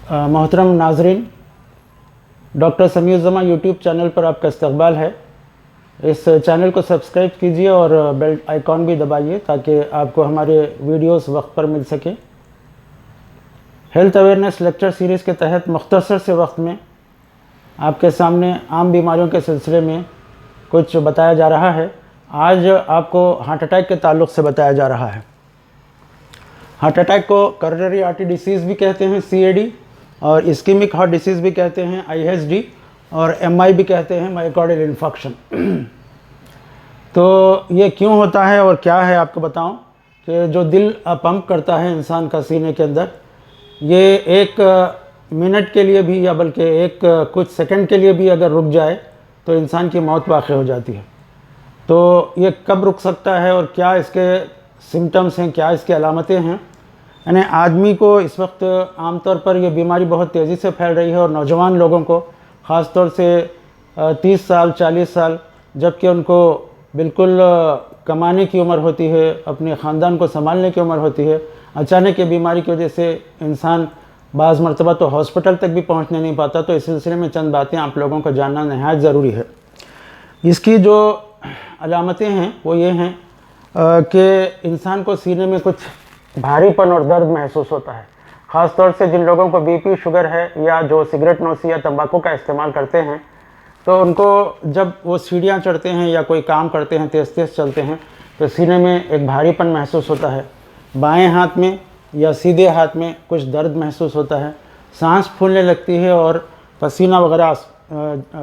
मोहतरम नाजरीन, डॉक्टर समीउर जमां YouTube channel पर आपका इस्तकबाल है। इस चैनल को सब्सक्राइब कीजिए और बेल आइकॉन भी दबाइए ताकि आपको हमारे वीडियोस वक्त पर मिल सके। हेल्थ अवेयरनेस लेक्चर सीरीज़ के तहत मुख्तसर से वक्त में आपके सामने आम बीमारियों के सिलसिले में कुछ बताया जा रहा है। आज आपको हार्ट अटैक के ताल्लुक़ से बताया जा रहा है। हार्ट अटैक को करोनरी आर्टरी डिसीज़ भी कहते हैं, CAD, और इस्कीमिक हार्ट डिसीज़ भी कहते हैं, IHD, और MI भी कहते हैं, मायोकार्डियल इन्फेक्शन। तो ये क्यों होता है और क्या है आपको बताऊं कि जो दिल पंप करता है इंसान का सीने के अंदर, ये एक मिनट के लिए भी या बल्कि एक कुछ सेकंड के लिए भी अगर रुक जाए तो इंसान की मौत वाक़ हो जाती है। तो ये कब रुक सकता है और क्या इसके सिम्टम्स हैं, क्या इसकी अलामतें हैं। यानी आदमी को इस वक्त आमतौर पर यह बीमारी बहुत तेज़ी से फैल रही है और नौजवान लोगों को ख़ास तौर से 30 साल 40 साल, जबकि उनको बिल्कुल कमाने की उम्र होती है, अपने ख़ानदान को संभालने की उम्र होती है, अचानक ये बीमारी की वजह से इंसान बाज़ मरतबा तो हॉस्पिटल तक भी पहुंचने नहीं पाता। तो इस सिलसिले में चंद बातें आप लोगों को जानना नहायत ज़रूरी है। इसकी जो अलामतें हैं वो ये हैं कि इंसान को सीने में कुछ भारीपन और दर्द महसूस होता है। ख़ास तौर से जिन लोगों को BP शुगर है या जो सिगरेट नोशी या तंबाकू का इस्तेमाल करते हैं, तो उनको जब वो सीढ़ियाँ चढ़ते हैं या कोई काम करते हैं, तेज़ तेज़ चलते हैं, तो सीने में एक भारीपन महसूस होता है। बाएं हाथ में या सीधे हाथ में कुछ दर्द महसूस होता है, सांस फूलने लगती है और पसीना वगैरह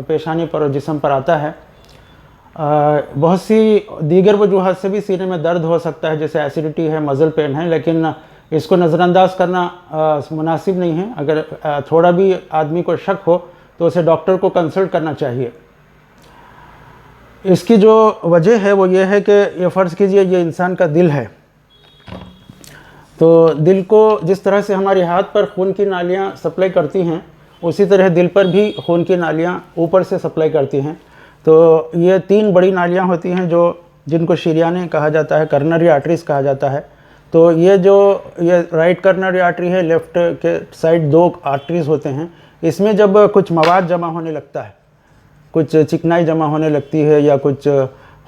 पेशानी पर और जिस्म पर आता है। बहुत सी दीगर वजूहत से भी सीने में दर्द हो सकता है, जैसे एसिडिटी है, मसल पेन है, लेकिन इसको नज़रअंदाज करना मुनासिब नहीं है। अगर थोड़ा भी आदमी को शक हो तो उसे डॉक्टर को कंसल्ट करना चाहिए। इसकी जो वजह है वो ये है कि ये फ़र्ज़ कीजिए ये इंसान का दिल है, तो दिल को जिस तरह से हमारे हाथ पर खून की नालियाँ सप्लाई करती हैं, उसी तरह दिल पर भी खून की नालियाँ ऊपर से सप्लाई करती हैं। तो ये 3 बड़ी नालियाँ होती हैं जिनको शरीयाने कहा जाता है, करोनरी आर्टरीज़ कहा जाता है। तो ये राइट करोनरी आर्टरी है, लेफ़्ट के साइड 2 आर्टरीज़ होते हैं। इसमें जब कुछ मवाद जमा होने लगता है, कुछ चिकनाई जमा होने लगती है या कुछ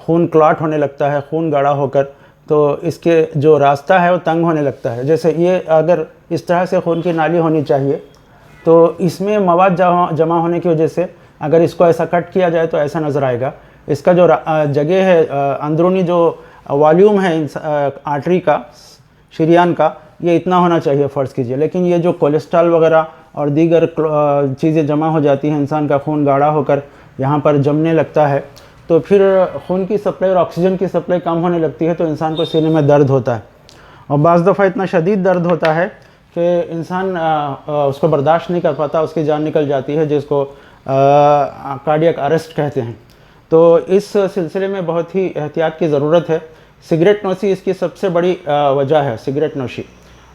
खून क्लॉट होने लगता है, खून गाढ़ा होकर, तो इसके जो रास्ता है वो तंग होने लगता है। जैसे ये अगर इस तरह से खून की नाली होनी चाहिए, तो इसमें मवाद जमा होने की वजह से अगर इसको ऐसा कट किया जाए तो ऐसा नज़र आएगा। इसका जो जगह है, अंदरूनी जो वॉल्यूम है आर्टरी का, शरीयान का, ये इतना होना चाहिए फ़र्ज़ कीजिए। लेकिन ये जो कोलेस्ट्रॉल वगैरह और दीगर चीज़ें जमा हो जाती हैं, इंसान का खून गाढ़ा होकर यहाँ पर जमने लगता है, तो फिर खून की सप्लाई और ऑक्सीजन की सप्लाई कम होने लगती है, तो इंसान को सीने में दर्द होता है। और बाज़ दफ़ा इतना शदीद दर्द होता है कि इंसान उसको बर्दाश्त नहीं कर पाता, उसकी जान निकल जाती है, जिसको कार्डियक अरेस्ट कहते हैं। तो इस सिलसिले में बहुत ही एहतियात की ज़रूरत है। सिगरेट नोशी इसकी सबसे बड़ी वजह है, सिगरेट नोशी।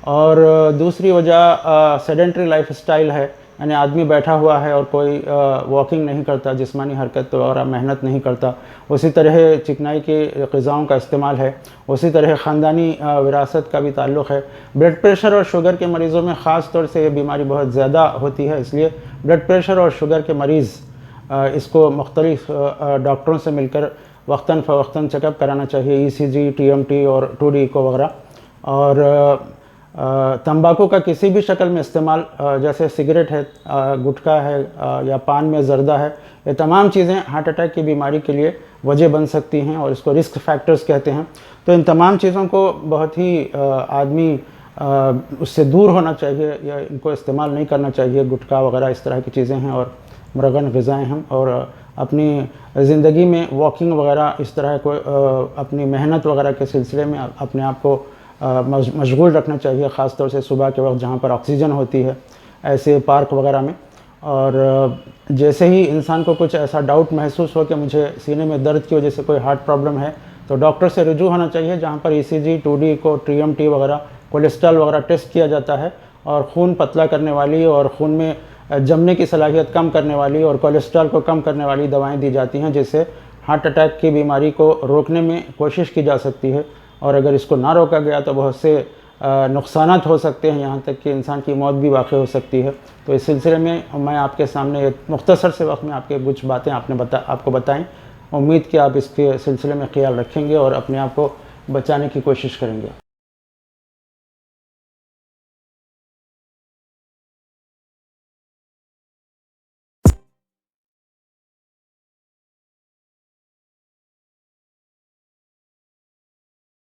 और दूसरी वजह सेडेंट्री लाइफ स्टाइल है, यानी आदमी बैठा हुआ है और कोई वॉकिंग नहीं करता, जिस्मानी हरकत और मेहनत नहीं करता। उसी तरह चिकनाई की ग़िज़ाओं का इस्तेमाल है, उसी तरह ख़ानदानी विरासत का भी ताल्लुक़ है। ब्लड प्रेशर और शुगर के मरीज़ों में ख़ास तौर से ये बीमारी बहुत ज़्यादा होती है, इसलिए ब्लड प्रेशर और शुगर के मरीज़ इसको मुख्तलिफ़ डॉक्टरों से मिलकर वक्तन फ़वक्तन चेकअप कराना चाहिए, ECG, TMT और 2D ईको वगैरह। और तंबाकू का किसी भी शक्ल में इस्तेमाल, जैसे सिगरेट है, गुटखा है, या पान में ज़र्दा है, ये तमाम चीज़ें हार्ट अटैक की बीमारी के लिए वजह बन सकती हैं और इसको रिस्क फैक्टर्स कहते हैं। तो इन तमाम चीज़ों को बहुत ही आदमी उससे दूर होना चाहिए या इनको इस्तेमाल नहीं करना चाहिए। गुटखा वगैरह इस तरह की चीज़ें हैं और मुरगन ग़िज़ाएँ हैं। और अपनी ज़िंदगी में वॉकिंग वगैरह इस तरह को अपनी मेहनत वगैरह के सिलसिले में अपने आप को मशगूल रखना चाहिए, ख़ास तौर से सुबह के वक्त जहाँ पर ऑक्सीजन होती है, ऐसे पार्क वगैरह में। और जैसे ही इंसान को कुछ ऐसा डाउट महसूस हो कि मुझे सीने में दर्द की वजह से कोई हार्ट प्रॉब्लम है, तो डॉक्टर से रुजू होना चाहिए, जहाँ पर ECG, 2D ईको, TMT वगैरह, कोलेस्ट्रॉल वगैरह टेस्ट किया जाता है और खून पतला करने वाली और खून में जमने की सलाहियत कम करने वाली और कोलेस्ट्रॉल को कम करने वाली दवाएँ दी जाती हैं, जिससे हार्ट अटैक की बीमारी को रोकने में कोशिश की जा सकती है। और अगर इसको ना रोका गया तो बहुत से नुकसानात हो सकते हैं, यहाँ तक कि इंसान की मौत भी वाक़ई हो सकती है। तो इस सिलसिले में मैं आपके सामने मुख्तसर से वक्त में आपके कुछ बातें आपको बताएं। उम्मीद कि आप इसके सिलसिले में ख्याल रखेंगे और अपने आप को बचाने की कोशिश करेंगे।